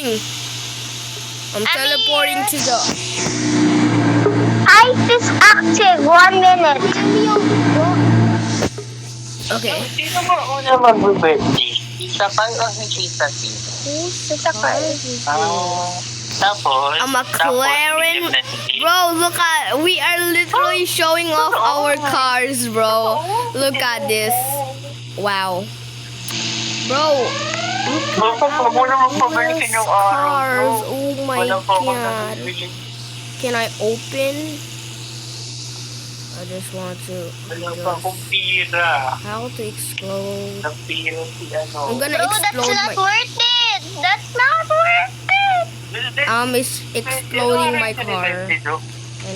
teleporting. I'm teleporting to the... Ice is active. 1 minute. Okay. Sino ba una mag-birthday? Tita Kai o si Tita T? Tita Kai. Tapos, A McLaren. Bro, look at... We are literally showing off our cars, bro. Look at this. Wow. Bro. Look at Baka mo naman pabalikin yung araw, cars. bro. Oh my Wala pa akong god. nabibili. Can I open? I just want to... Wala pa akong pira. How to explode? Napira si ano. I'm gonna Bro, that's explode not my... worth it. That's not worth it. It's exploding my car. And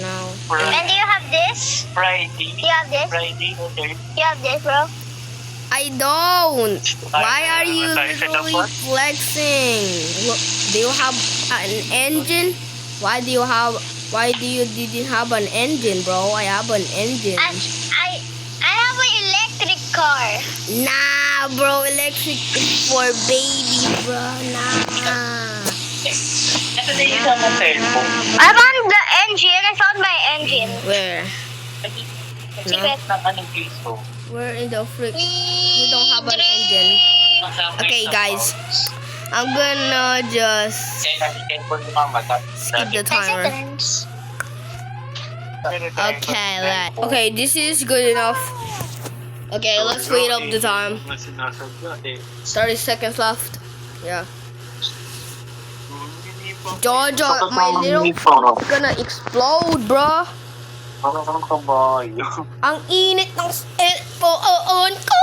now... And do you have this? Friday. You have this? Friday, okay. You have this, bro? I don't. Why are you literally flexing? Look, do you have an engine? Why do you didn't have an engine, bro? I have an engine. I have an electric car. Nah, bro. Electric is for baby, bro. Nah. Ito na yung isang cellphone. I found the engine. I found my engine. Where? Secret. Ng anong piso. Where in the frick? You don't have an engine. Okay, guys. I'm gonna just skip the 10 timer. seconds. Okay, this is good enough. Okay, let's wait up the time. 30 seconds left. Yeah. Jojo, my little gonna explode, bro. Parang kabayo. Ang init ng cellphone ko.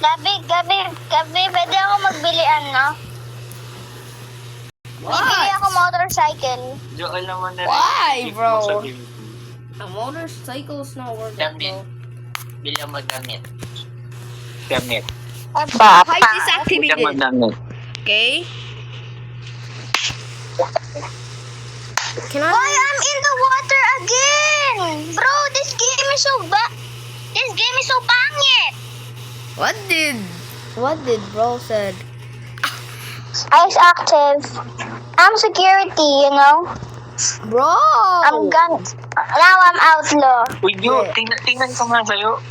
Gabi, pwede ako magbili ano? Bibili ako motorcycle. Jo, alam mo na rin. Why, bro? Sa game. A motorcycle's not worth it, Gamit. bro. Bilang magamit. Gamit. Height is activated. Bilang magamit. Okay. Can I? Why I'm in the water again? Bro, this game is so pangit. What did bro said? Ice active. I'm security, you know? Bro! I'm gun. Now I'm outlaw. Uy, Jo, Yeah. tingnan ko nga sa'yo.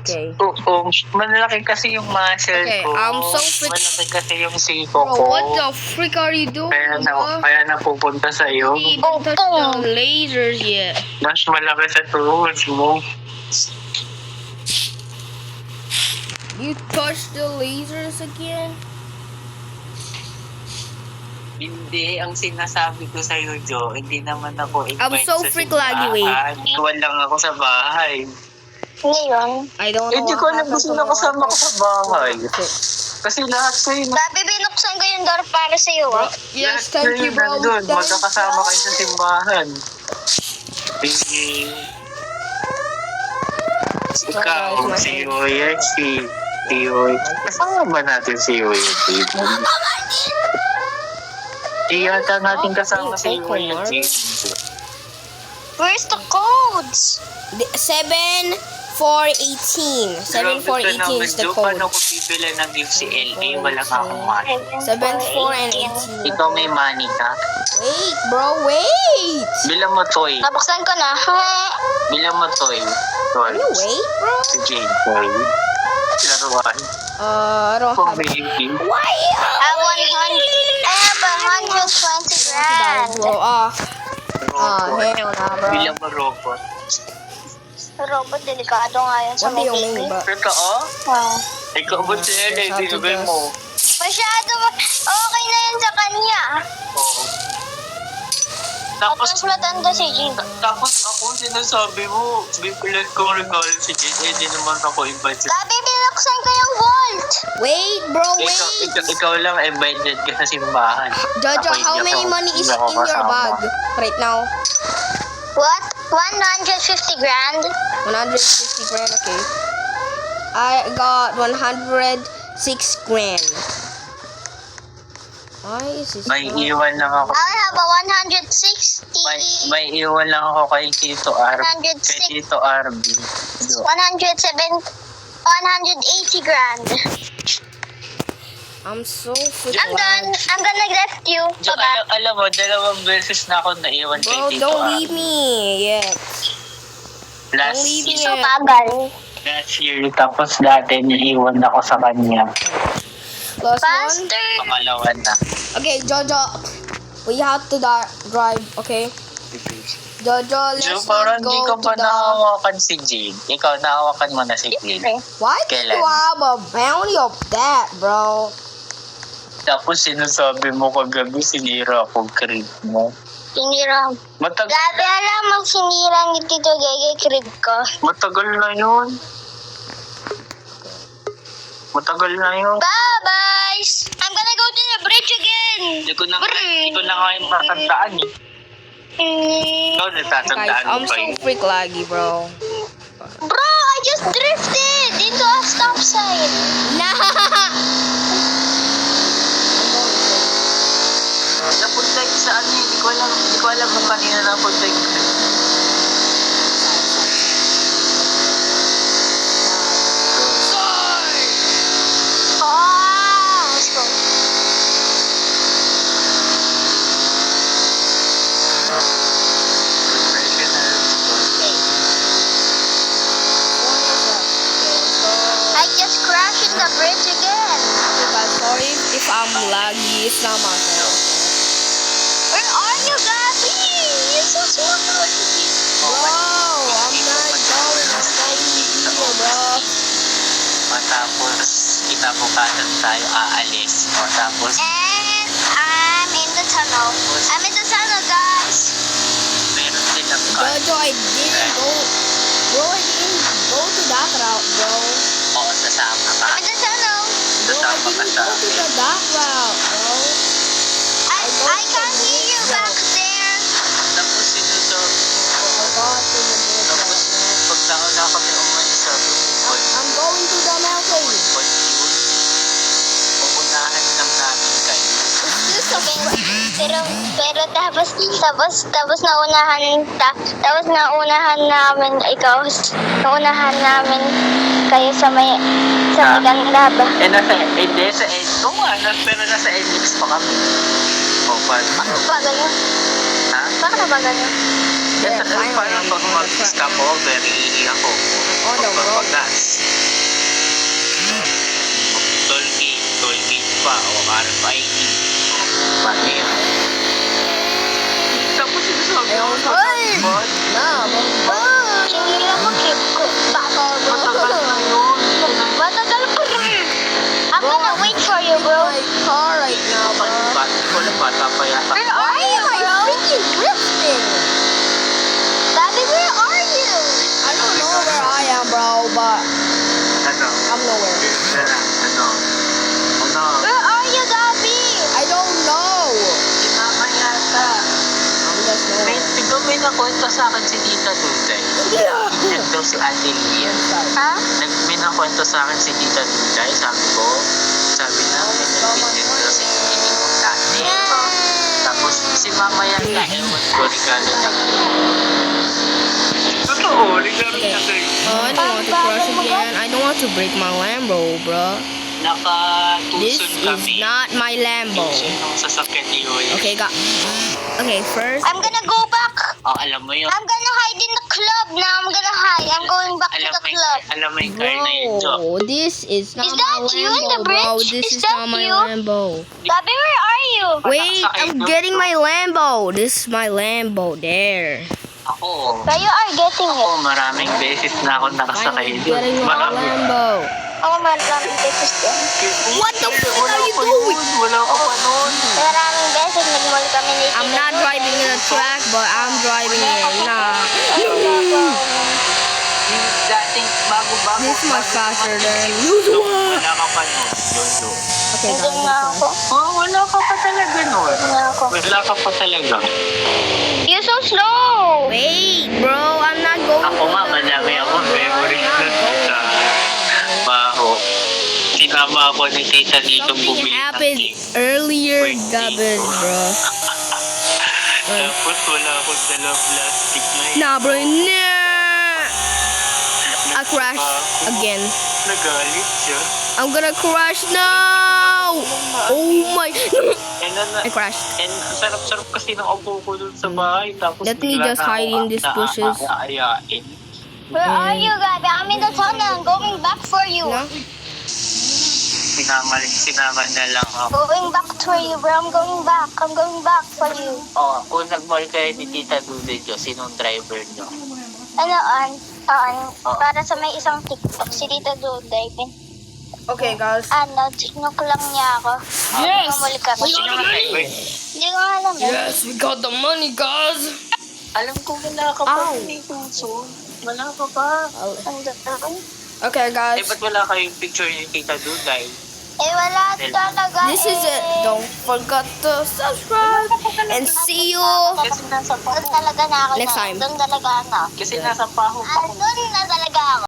Okay. Oo, malaki kasi yung muscle Okay, ko. I'm so fit. Malaki kasi yung siko Bro, ko. what the frick are you doing, bro? Kaya napupunta sa'yo. You didn't touch the lasers yet. Mas malaki sa tools mo. You touched the lasers again? Hindi, ang sinasabi ko sa'yo, Jo, hindi naman ako I'm invite so sa freak laggy, wait. simbahan. Iwan lang ako sa bahay. Ngayon. I don't know. Hindi ko alam kung sino kasama ko sa bahay. Kasi lahat kayo Gabi, binuksan ko yung door para sa'yo, ah. Yes, thank you, bro. Nandun, Thank magkakasama you. kayo sa simbahan. Sige. Ikaw, si Oya, si Oya. Kasama ba natin si Oya dito? Iyata natin kasama si Oya dito. Where's the codes? 7418. 7418 is the code. Paano ko bibili ng gift si LA? Wala ka akong money. 74 and 18. Ikaw may money ka? Wait, bro, wait. Bilang mo toy. Nabuksan ko na. Bilang mo toy. Toy. Can you wait, bro? Si Jane toy. Laruan. I don't Kung have. baby. Why? I have 120 grand. Bro, hell nah, bro. Bilang mo robot. Robot, delikado nga yan sa What do you baby. mean, bro? Totoo? Wow. Ikaw ba si LA? Binigay mo. Okay na yan sa kanya. Oo. Tapos, Tatang si Jean. tapos ako sinasabi mo, bipilan kong regalo si Jane, di naman ako invite. Gabi, binuksan ko yung vault. Wait, bro, wait. Ikaw lang invited ka sa simbahan. Jojo, Ako, how hindi many ako- money is hindi ako in your kasama. bag right now? What? 150 grand? 150 grand, okay. I got 106 grand. Why is this? May iwan lang ako. I have a 160. May iwan lang ako kay Tito RB. 106. Kay Tito RB. 180 grand. I'm so freaking I'm done. I'm gonna left you. Joke, Bye-bye. alam mo, 2 beses na ako naiwan kay Bro, Tito. don't leave me yet. Last Don't leave me So yet. bagal. Last year, tapos dati naiwan ako sa kanya. Last one. Faster. Pangalawa na. Okay, Jojo. We have to drive, okay? Jojo, let's So, not parang go di ko to pa the... nahawakan si Jade. Ikaw, nahawakan mo na si Jade. Why do Kailan? you have a bounty of that, bro? Tapos sinasabi mo kagabi, sinira ako crib mo. Sinira. Matagal Alam mo, sinira ni Tito Gege crib ko. na yun. Matagal na yun. Bye-bye. I'm gonna go to the bridge again. Hindi ko na nga yung tatandaan eh. Ikaw, Guys, natatandaan I'm mo pa so yun. freak laggy, bro. Bro, I just drifted into a stop sign. Nah! Napunta yun sa ano eh. Hindi ko alam kung kanina napunta yung crib. Oh, let's go. I just crashed in the bridge again. Sorry if I'm laggy, it's not my fault. Where are you, Gabby? You're so smart. Bro, I'm not going here, bro. Matapos, kinabukasan tayo aalis. Matapos, And I'm in the tunnel. I'm in the tunnel, guys. meron silang cut. Jojo, I didn't go. Bro, I didn't go to that route, bro. Oo, sasama ka. I'm in the tunnel. Bro, I Sasama ka didn't sa go to the dark route, bro. I can't hear you back there. Tapos sinusabi I got to the dark Tapos, route. pag nauna kami umalis, sabi mo, I'm going to the mountain. But yun, pupunahan lang namin kayo. Is this a Pero tapos naunahan namin ikaw. Naunahan namin kayo sa may ganda ba? Hindi, sa end. Oo nga, pero nasa endings pa kami. O, paano? Bakit ba ganun? Ha? Bakit ba ganun? Yeah, Parang pag mag-stop over, iiyak ako. On the road. Pagpagas. Toll gate pa, o RFID. Paano yun? Tapos sinasabi Eh, mo, Hoy! "Bot, Nah, bro. Sinira mo trip ko. Baka, bro. matagal na yun." Matagal pa rin. I'm gonna wait for you, bro. My car right now, bro. Bata pa yata. Where are you, Why am bro? I freaking drifting? Daddy, where are you? I don't know where I am, bro, but Ano? I'm nowhere. Ano? Where are you, Daddy? I don't know. Si Mama yata. I'm just May, nowhere. tignan may nakwento sa akin si Tita Duday. Yeah. Yan daw si Ate Lian. Ha? May nakwento sa akin si Tita Duday. Sabi namin, nag-visit daw si Iniwag natin. Tapos si Mama yata, ewan ko, regalo niya. Totoo, regalo niya kayo. Oh, I don't want to crush again. I don't want to break my Lambo, bro. This Nakatuson is kami. not my Lambo. Tuson ng sasakyan ni Yoy. Okay, okay, first. I'm gonna go back. Oh, alam mo yun. I'm gonna hide in the club now. I'm gonna hide. I'm going back to the club. Alam mo yung car na yun, Jo. Bro, this is not Is my that you in the Lambo, bro. bridge? This Is is that not my you? Lambo. Daddy, where are you? Wait, I'm getting my Lambo. This is my Lambo. There. Ako, Kayo are getting it. maraming beses na ako nakasakay I'm doon. getting my Lambo. Ako maraming beses din. What the fuck are you doing? Wala ko pa noon. Maraming beses nag-mall kami ni I'm not driving in a track, but I'm driving in nah. Dating bago-bago. This is much faster than usual. Wala ka pa noon, Jojo. Okay, Hindi nga ako. Oh, wala ka pa talaga noon. Hindi nga ako. Wala ka pa talaga. You're so slow. Wait, bro, I'm not going. Ako nga, madami ako memories na sa baho. Sinama ako ni Tita dito Something bumili ng happened cake. earlier, Gabin, bro. Tapos wala akong dalang plastic na yun. Nah, bro, nah. I crashed again. Nagalit siya. I'm gonna crash now. I crashed. And ang sarap-sarap kasi ng upo ko dun sa bahay. Tapos Let me bigla just na hide ako in these bushes. aayain. Where are you, Gabby? I'm in the tunnel. I'm going back for you. No? Sinama na lang ako. Going back for you, bro. I'm going back. I'm going back for you. Oh, kung nag-mall kayo ni Tita Dude nyo, sinong driver nyo? Ano, para sa may isang TikTok, si Tita Duday. Okay, guys. Tinok lang niya ako. Yes! Mamuli ka. Sino ang driver? Hindi ko nga alam. Yes, we got the money, guys. Alam ko wala ka pa. Ow. Hindi puso. Wala ka pa. Okay, Eh, guys. ba't wala kayong picture ni Tita Duday? Wala talaga. This is it. Don't forget to subscribe and see you. Kasi nasa Doon talaga na ako. Next time. Doon talaga ako. Kasi nasa paho pa. Doon na talaga